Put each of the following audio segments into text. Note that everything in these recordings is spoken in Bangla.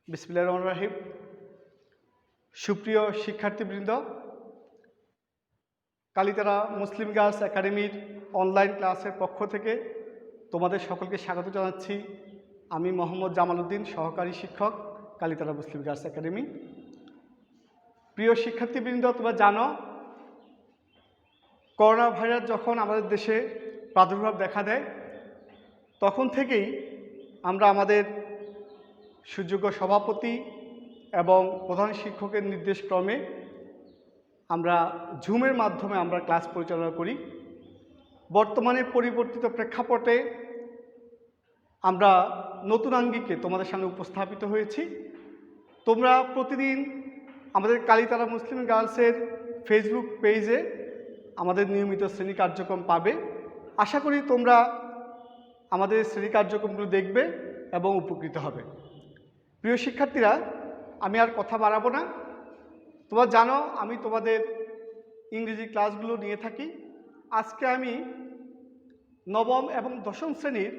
বিসমিল্লাহির রহমানির রহিম। সুপ্রিয় শিক্ষার্থীবৃন্দ, কালিতারা মুসলিম গার্লস একাডেমির অনলাইন ক্লাসের পক্ষ থেকে তোমাদের সকলকে স্বাগত জানাচ্ছি। আমি মোহাম্মদ জামাল উদ্দিন, সহকারী শিক্ষক, কালিতারা মুসলিম গার্লস একাডেমি। প্রিয় শিক্ষার্থীবৃন্দ, তোমরা জানো করোনা ভাইরাস যখন আমাদের দেশে প্রাদুর্ভাব দেখা দেয় তখন থেকেই আমরা আমাদের সুযোগ্য সভাপতি এবং প্রধান শিক্ষকের নির্দেশক্রমে আমরা জুমের মাধ্যমে আমরা ক্লাস পরিচালনা করি। বর্তমানে পরিবর্তিত প্রেক্ষাপটে আমরা নতুন আঙ্গিকে তোমাদের সামনে উপস্থাপিত হয়েছি। তোমরা প্রতিদিন আমাদের কালিতারা মুসলিম গার্লসের ফেসবুক পেজে আমাদের নিয়মিত শ্রেণী কার্যক্রম পাবে। আশা করি তোমরা আমাদের শ্রেণী কার্যক্রমগুলো দেখবে এবং উপকৃত হবে। প্রিয় শিক্ষার্থীরা, আমি আর কথা বাড়াবো না। তোমরা জানো আমি তোমাদের ইংরেজি ক্লাসগুলো নিয়ে থাকি। আজকে আমি নবম এবং দশম শ্রেণীর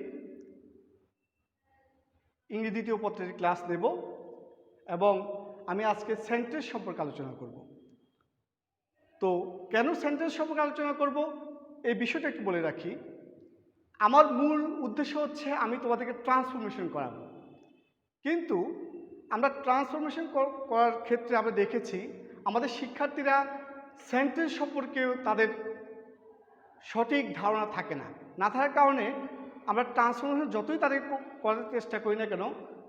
ইংরেজি দ্বিতীয় পত্রের ক্লাস নেব এবং আমি আজকে সেন্টেন্স সম্পর্কে আলোচনা করব। তো কেন সেন্টেন্স সম্পর্কে আলোচনা করব এই বিষয়টা একটু বলে রাখি। আমার মূল উদ্দেশ্য হচ্ছে আমি তোমাদেরকে ট্রান্সফরমেশন করাবো, কিন্তু আমরা ট্রান্সফরমেশন করার ক্ষেত্রে আমরা দেখেছি আমাদের শিক্ষার্থীরা সেন্টেন্স সম্পর্কেও তাদের সঠিক ধারণা থাকে না থাকার কারণে আমরা ট্রান্সফরমেশন যতই তাদের করার চেষ্টা করি না কেন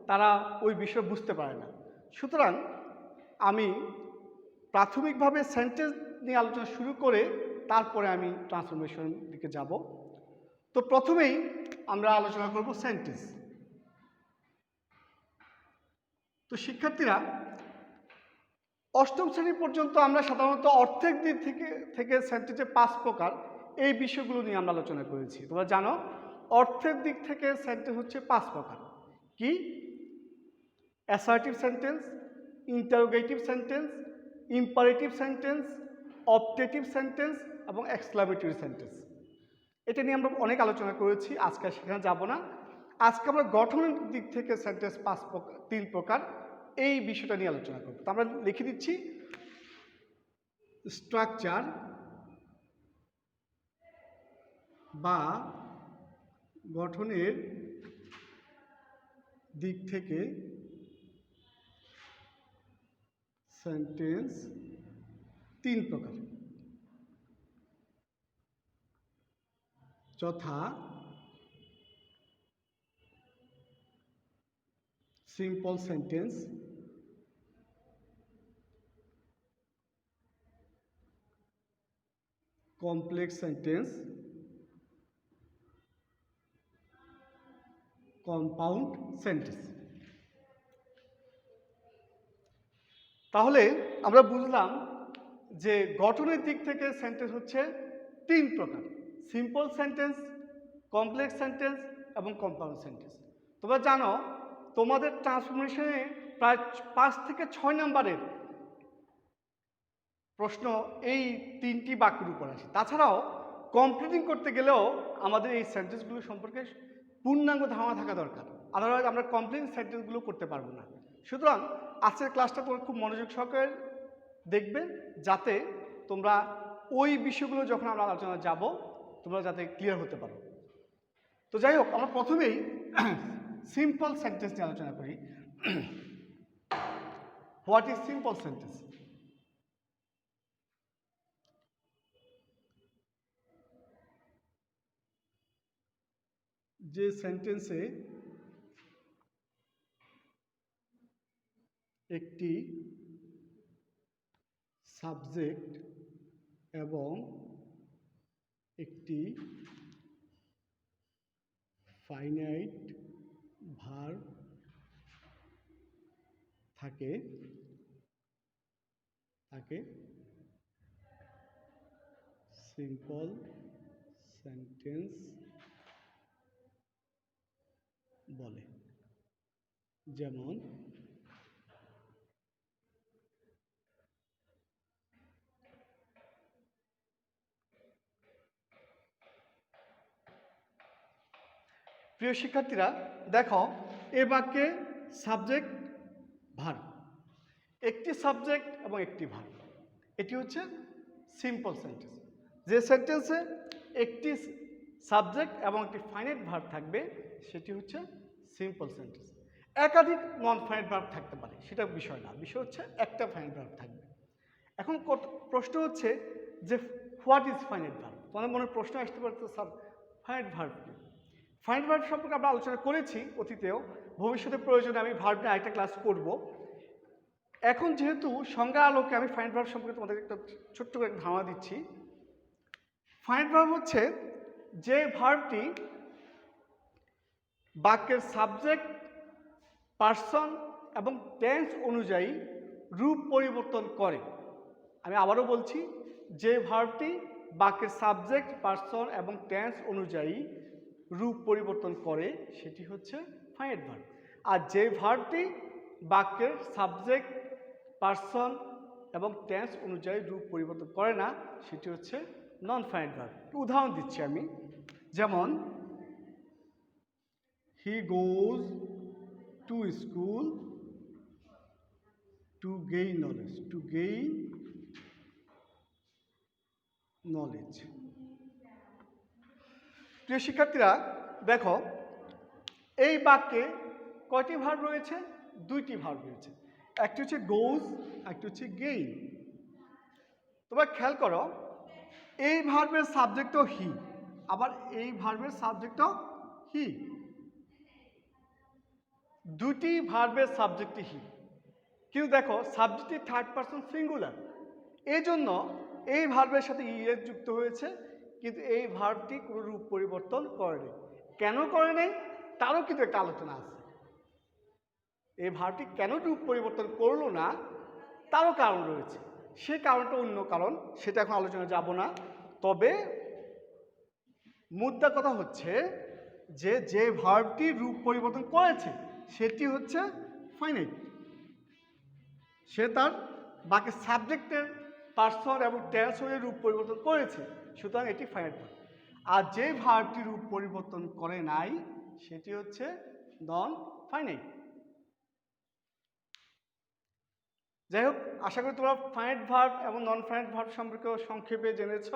তারা ওই বিষয় বুঝতে পারে না। সুতরাং আমি প্রাথমিকভাবে সেন্টেন্স নিয়ে আলোচনা শুরু করে তারপরে আমি ট্রান্সফরমেশন দিকে যাব। তো প্রথমেই আমরা আলোচনা করব সেন্টেন্স। তো শিক্ষার্থীরা, অষ্টম শ্রেণী পর্যন্ত আমরা সাধারণত অর্থের দিক থেকে সেন্টেন্সের 5 প্রকার এই বিষয়গুলো নিয়ে আমরা আলোচনা করেছি। তোমরা জানো অর্থের দিক থেকে সেন্টেন্স হচ্ছে 5 প্রকার। কি? Assertive sentence, interrogative sentence, imperative sentence, objective sentence এবং এক্সক্লামেটরি সেন্টেন্স। এটা নিয়ে আমরা অনেক আলোচনা করেছি, আজকে সেখানে যাব না। আজকে আমরা গঠনের দিক থেকে সেন্টেন্স 3 প্রকার এই বিষয়টা নিয়ে আলোচনা করব। তো আমরা লিখে দিচ্ছি স্ট্রাকচার বা গঠনের দিক থেকে সেন্টেন্স 3 প্রকার, যথা simple sentence, complex sentence, compound sentence. তাহলে আমরা বুঝলাম যে গঠনের দিক থেকে সেন্টেন্স হচ্ছে 3 প্রকার: সিম্পল সেন্টেন্স, কমপ্লেক্স সেন্টেন্স এবং কম্পাউন্ড সেন্টেন্স। তোমরা জানো তোমাদের ট্রান্সফরমেশনে প্রায় 5 থেকে 6 নম্বরের প্রশ্ন এই 3টি বাক্যের উপর আসে। তাছাড়াও কমপ্লিটিং করতে গেলেও আমাদের এই সেন্টেন্সগুলো সম্পর্কে পূর্ণাঙ্গ ধারণা থাকা দরকার, আদারওয়াইজ আমরা কমপ্লিট সেন্টেন্সগুলো করতে পারবো না। সুতরাং আজকের ক্লাসটা তোমরা খুব মনোযোগ সহকারে দেখবে, যাতে তোমরা ওই বিষয়গুলো যখন আমরা আলোচনা যাব তোমরা যাতে ক্লিয়ার হতে পারো। তো যাই হোক, আমরা প্রথমেই সিম্পল সেন্টেন্স নিয়ে আলোচনা করি। What is simple sentence? যে সেন্টেন্সে একটি সাবজেক্ট এবং একটি ফাইনাইট ভার্ব থাকে তাকে সিম্পল সেন্টেন্স বলে। যেমন প্রিয় শিক্ষার্থীরা, দেখো এ বাক্যে সাবজেক্ট ভার্ব, একটি সাবজেক্ট এবং একটি ভার্ব, এটি হচ্ছে সিম্পল সেন্টেন্স। যে সেন্টেন্সে একটি সাবজেক্ট এবং একটি ফাইনাইট ভার্ব থাকবে সেটি হচ্ছে সিম্পল সেন্টেন্স। একাধিক নন ফাইনাইট ভার্ব থাকতে পারে, সেটা বিষয় না, বিষয় হচ্ছে একটা ফাইনাইট ভার্ব থাকবে। এখন প্রশ্ন হচ্ছে যে হোয়াট ইজ ফাইনাইট ভার্ব? তোমাদের মনে প্রশ্ন আসতে পারতো স্যার ফাইনাইট ভার্ব কি? ফাইনাইট ভার্ব সম্পর্কে আমরা আলোচনা করেছি অতীতেও, ভবিষ্যতে প্রয়োজনে আমি ভার্ব নিয়ে আরেকটা ক্লাস করব। এখন যেহেতু সংজ্ঞা আলোকে আমি ফাইনাইট ভার্ব সম্পর্কে তোমাদের একটা ছোট্ট করে ধারণা দিচ্ছি। ফাইনাইট ভার্ব হচ্ছে যে ভার্বটি বাক্যের সাবজেক্ট, পার্সন এবং টেন্স অনুযায়ী রূপ পরিবর্তন করে। আমি আবারও বলছি, যে ভার্বটি বাক্যের সাবজেক্ট, পার্সন এবং টেন্স অনুযায়ী রূপ পরিবর্তন করে সেটি হচ্ছে ফাইনাইট ভার্ব। আর যে ভার্বটি বাক্যের সাবজেক্ট, পার্সন এবং টেন্স অনুযায়ী রূপ পরিবর্তন করে না সেটি হচ্ছে নন ফাইনাইট ভার্ব। উদাহরণ দিচ্ছি আমি, যেমন he goes to school to gain knowledge, to gain knowledge. প্রিয় শিক্ষার্থীরা দেখো, এই বাক্যে কয়টি ভার্ব রয়েছে? দুইটি ভার্ব রয়েছে, একটি হচ্ছে গোজ, একটি হচ্ছে গেইন। তোমরা খেয়াল করো, এই ভার্বের সাবজেক্টও হি, আবার এই ভার্বের সাবজেক্টও হি, দুটি ভার্বের সাবজেক্ট হি, কিন্তু দেখো সাবজেক্টটি থার্ড পারসন সিঙ্গুলার, এই জন্য এই ভার্বের সাথে ইএস যুক্ত হয়েছে, কিন্তু এই ভার্বটি কোনো রূপ পরিবর্তন করেনি। কেন করে নেই তারও কিন্তু একটা আলোচনা আছে। এই ভার্বটি কেন রূপ পরিবর্তন করলো না তারও কারণ রয়েছে, সে কারণটা অন্য কারণ, সেটা এখন আলোচনা যাব না। তবে মুদ্রা কথা হচ্ছে যে যে ভার্বটি রূপ পরিবর্তন করেছে সেটি হচ্ছে ফাইনাইট, সে তার বাকি সাবজেক্টের, পার্সন এবং টেন্স হয়ে রূপ পরিবর্তন করেছে, সুতরাং এটি ফাইনাইট ভার্ব। আর যে ভার্বটি রূপ পরিবর্তন করে নাই সেটি হচ্ছে নন ফাইনাইট। যাই হোক, আশা করি তোমরা ফাইনাইট ভার্ব এবং নন ফাইনাইট ভার্ব সম্পর্কে সংক্ষেপে জেনেছ।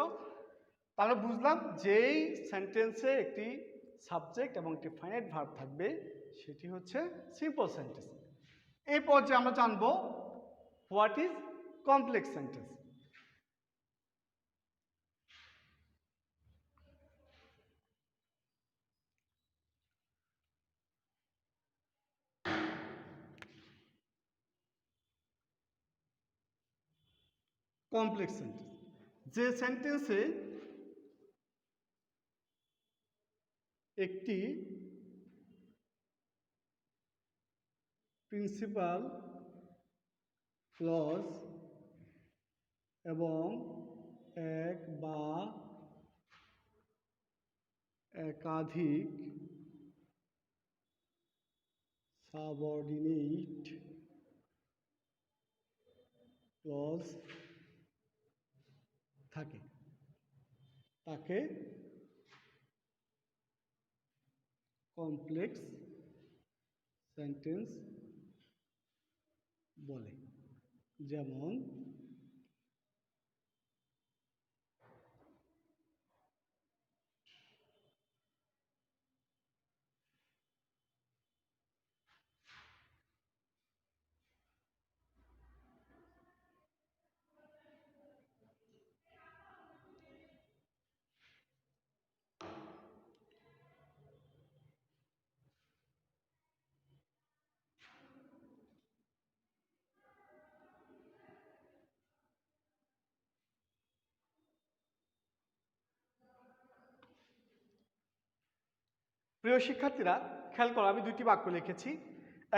তাহলে বুঝলাম যেই সেন্টেন্সে একটি সাবজেক্ট এবং একটি ফাইনাইট ভার্ব থাকবে সেটি হচ্ছে সিম্পল সেন্টেন্স। এই পর্যায়ে আমরা জানব what is complex sentence. Complex sentence, যে সেন্টেন্সে একটি প্রিন্সিপাল ক্লজ এবং এক বা একাধিক সাবঅর্ডিনেট ক্লজ থাকে তাকে কমপ্লেক্স সেন্টেন্স বলে। যেমন প্রিয় শিক্ষার্থীরা খেয়াল করো, আমি দুটি বাক্য লিখেছি।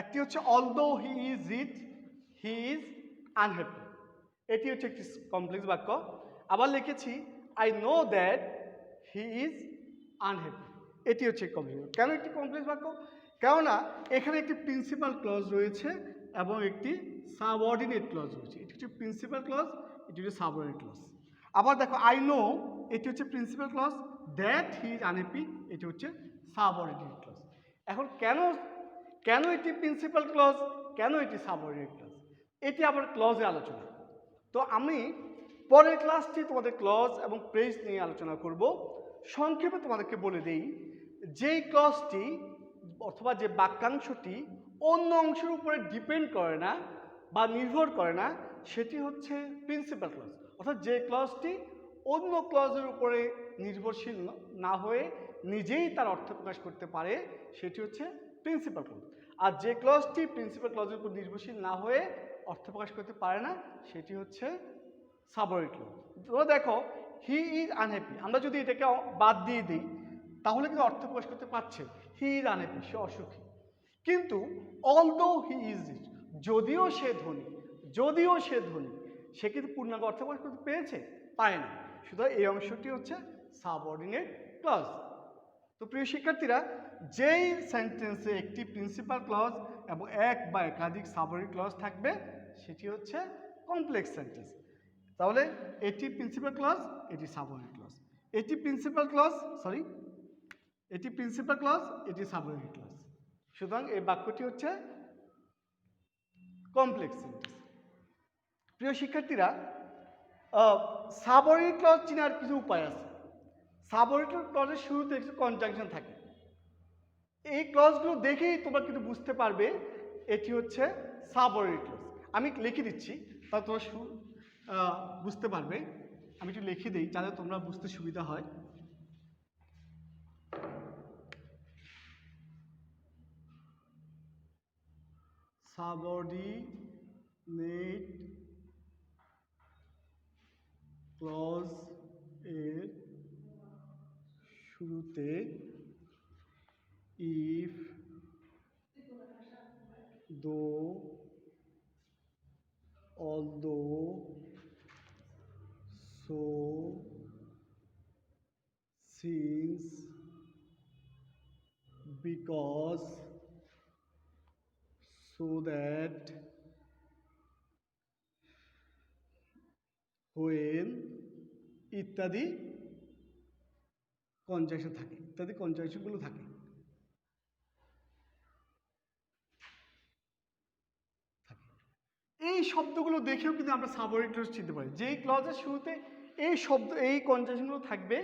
একটি হচ্ছে although he is rich he is unhappy, এটি হচ্ছে একটি কমপ্লেক্স বাক্য। আবার লিখেছি I know that he is unhappy, এটি হচ্ছে কমপ্লেক্স। কেন একটি কমপ্লেক্স বাক্য? কেননা এখানে একটি প্রিন্সিপাল ক্লজ রয়েছে এবং একটি সাবঅর্ডিনেট ক্লজ রয়েছে। এটি হচ্ছে প্রিন্সিপাল ক্লজ, এটি হচ্ছে সাবঅর্ডিনেট ক্লজ। আবার দেখো আই নো, এটি হচ্ছে principal clause, that he is unhappy, এটি হচ্ছে সাবঅর্ডিনেট ক্লজ। এখন কেন কেন এটি প্রিন্সিপাল ক্লজ, কেন এটি সাবঅর্ডিনেট ক্লজ, এটি আবার ক্লজে আলোচনা। তো আমি পরের ক্লাসটি তোমাদের ক্লজ এবং প্রেস নিয়ে আলোচনা করব। সংক্ষেপে তোমাদেরকে বলে দেই, যেই ক্লজটি অথবা যে বাক্যাংশটি অন্য অংশের উপরে ডিপেন্ড করে না বা নির্ভর করে না, সেটি হচ্ছে প্রিন্সিপাল ক্লজ। অর্থাৎ যে ক্লজটি অন্য ক্লজের উপরে নির্ভরশীল না হয়ে নিজেই তার অর্থ প্রকাশ করতে পারে, সেটি হচ্ছে প্রিন্সিপাল ক্লজ। আর যে ক্লজটি প্রিন্সিপাল ক্লজের উপর নির্ভরশীল না হয়ে অর্থ প্রকাশ করতে পারে না, সেটি হচ্ছে সাবঅর্ডিনেট ক্লজ। তোমরা দেখো, হি ইজ আনহ্যাপি, আমরা যদি এটাকে বাদ দিয়ে দিই তাহলে কিন্তু অর্থ প্রকাশ করতে পারছে, হি ইজ আনহ্যাপি, সে অসুখী। কিন্তু অলদো হি ইজ রিচ, যদিও সে ধনী, যদিও সে ধনী, সে কিন্তু পূর্ণাঙ্গ অর্থ প্রকাশ করতে পেরেছে, পায়নি। সুতরাং এই অংশটি হচ্ছে সাবঅর্ডিনেট ক্লজ। তো প্রিয় শিক্ষার্থীরা, যেই সেন্টেন্সে একটি প্রিন্সিপাল ক্লজ এবং এক বা একাধিক সাবঅর্ডিনেট ক্লজ থাকবে, সেটি হচ্ছে কমপ্লেক্স সেন্টেন্স। তাহলে এটি প্রিন্সিপাল ক্লজ, এটি সাবঅর্ডিনেট ক্লজ, এটি প্রিন্সিপাল ক্লজ, এটি প্রিন্সিপাল ক্লজ, এটি সাবঅর্ডিনেট ক্লজ। সুতরাং এই বাক্যটি হচ্ছে কমপ্লেক্স সেন্টেন্স। প্রিয় শিক্ষার্থীরা, সাবঅর্ডিনেট ক্লজ চেনার কিছু উপায় আছে। সাবঅর্ডিনেট ক্লজের শুরুতে কিছু কনজাংশন থাকে। এই ক্লজগুলো দেখেই তোমরা কিন্তু বুঝতে পারবে এটি হচ্ছে সাবঅর্ডিনেট ক্লজ। আমি লিখে দিচ্ছি, তাহলে তোমরা বুঝতে পারবে। আমি একটু লিখে দিই যাতে তোমরা বুঝতে সুবিধা হয়। সাবঅর্ডিনেট ক্লজ এর শুরুতে ইফ, দো, although, so, since, because, so that, when ইত্যাদি কনজাংশন থাকে, ইত্যাদি কনজাংশনগুলো থাকে। এই শব্দগুলো দেখেও কিন্তু আমরা সাবঅর্ডিনেট ক্লজ চিনতে পারি। যেই ক্লজের শুরুতে এই শব্দ, এই কনজাংশনগুলো থাকবে,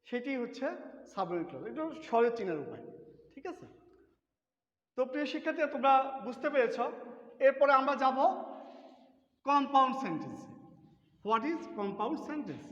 সেটি হচ্ছে সাবঅর্ডিনেট ক্লজ। এটা সহজে চেনার উপায়, ঠিক আছে? তো প্রিয় শিক্ষার্থীরা, তোমরা বুঝতে পেরেছ। এরপরে আমরা যাব কম্পাউন্ড সেন্টেন্সে। What is compound sentence?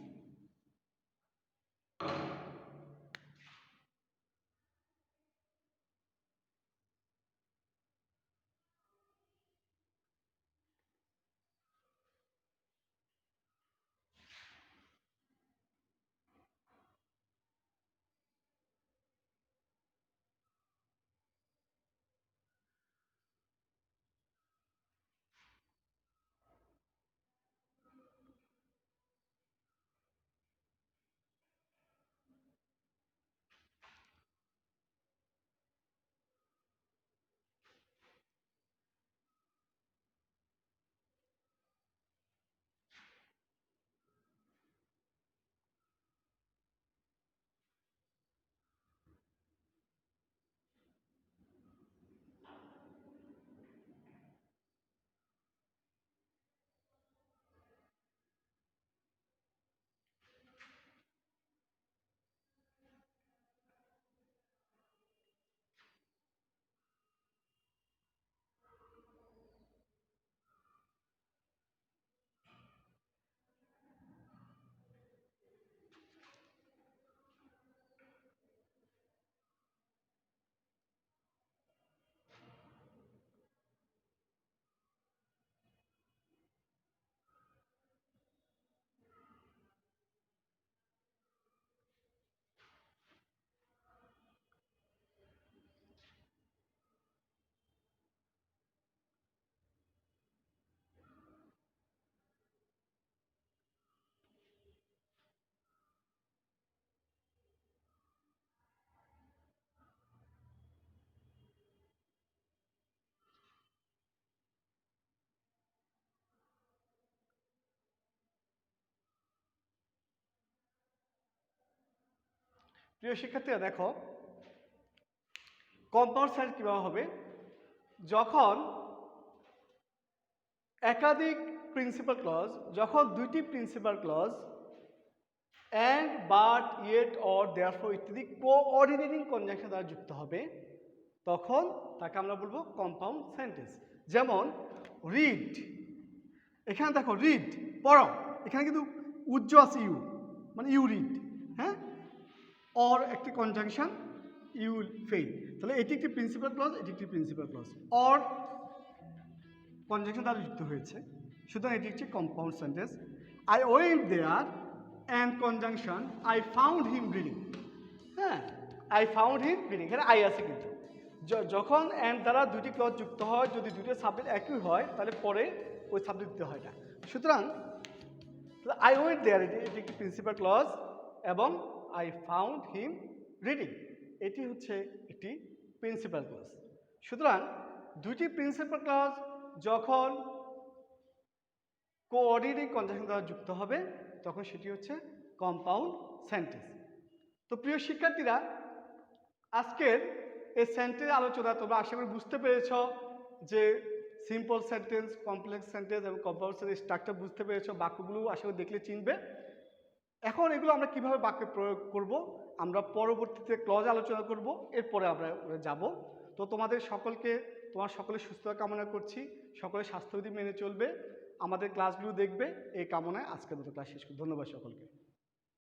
প্রিয় শিক্ষার্থীরা, দেখো কম্পাউন্ড সেন্টেন্স কীভাবে হবে। যখন একাধিক প্রিন্সিপাল ক্লজ, যখন দুইটি principal clause and, but, yet, or, therefore ইত্যাদি কোঅর্ডিনেটিং কনজাংশন দ্বারা যুক্ত হবে, তখন তাকে আমরা বলবো কম্পাউন্ড সেন্টেন্স। যেমন রিড, এখানে দেখো রিড পড়ো, এখানে কিন্তু উজ্জ আছে ইউ, মানে ইউ রিড, হ্যাঁ, অর একটি কনজাংশন ইউ উইল ফেইল, তাহলে এটি একটি প্রিন্সিপাল ক্লজ, এটি একটি প্রিন্সিপাল ক্লজ, অর কনজাংশন দ্বারা যুক্ত হয়েছে, সুতরাং এটি একটি compound sentence. I went there and conjunction I found him reading, হ্যাঁ, আই ফাউন্ড হিম রিডিং, এখানে আই আছে কিন্তু যখন অ্যান্ড দ্বারা দুটি ক্লজ যুক্ত হয়, যদি দুটো সাবজেক্ট একই হয় তাহলে পরে ওই সাবজেক্ট দিতে হয় না। সুতরাং আই ওয়েন্ট দেয়ার এটি একটি প্রিন্সিপাল ক্লজ এবং আই ফাউন্ড হিম রিডিং এটি হচ্ছে একটি প্রিন্সিপাল ক্লজ। সুতরাং দুটি প্রিন্সিপাল ক্লজ যখন কোঅর্ডিনেটিং কনজাংশন দ্বারা যুক্ত হবে তখন সেটি হচ্ছে কম্পাউন্ড সেন্টেন্স। তো প্রিয় শিক্ষার্থীরা, আজকের এই সেন্টেন্স আলোচনা তোমরা আশা করি বুঝতে পেরেছ যে সিম্পল সেন্টেন্স, কমপ্লেক্স সেন্টেন্স এবং কম্পাউন্ড সেন্টেন্স স্ট্রাকচার বুঝতে পেরেছ, বাক্যগুলো আশা করি দেখলে চিনবে। এখন এগুলো আমরা কিভাবে বাক্যে প্রয়োগ করব আমরা পরবর্তীতে ক্লজ আলোচনা করব, এরপরে আমরা যাব। তো তোমাদের সকলকে, তোমার সকলের সুস্থতা কামনা করছি, সকলের স্বাস্থ্যবিধি মেনে চলবে, আমাদের ক্লাসগুলো দেখবে, এই কামনায় আজকের মতো ক্লাস শেষ করি। ধন্যবাদ সকলকে।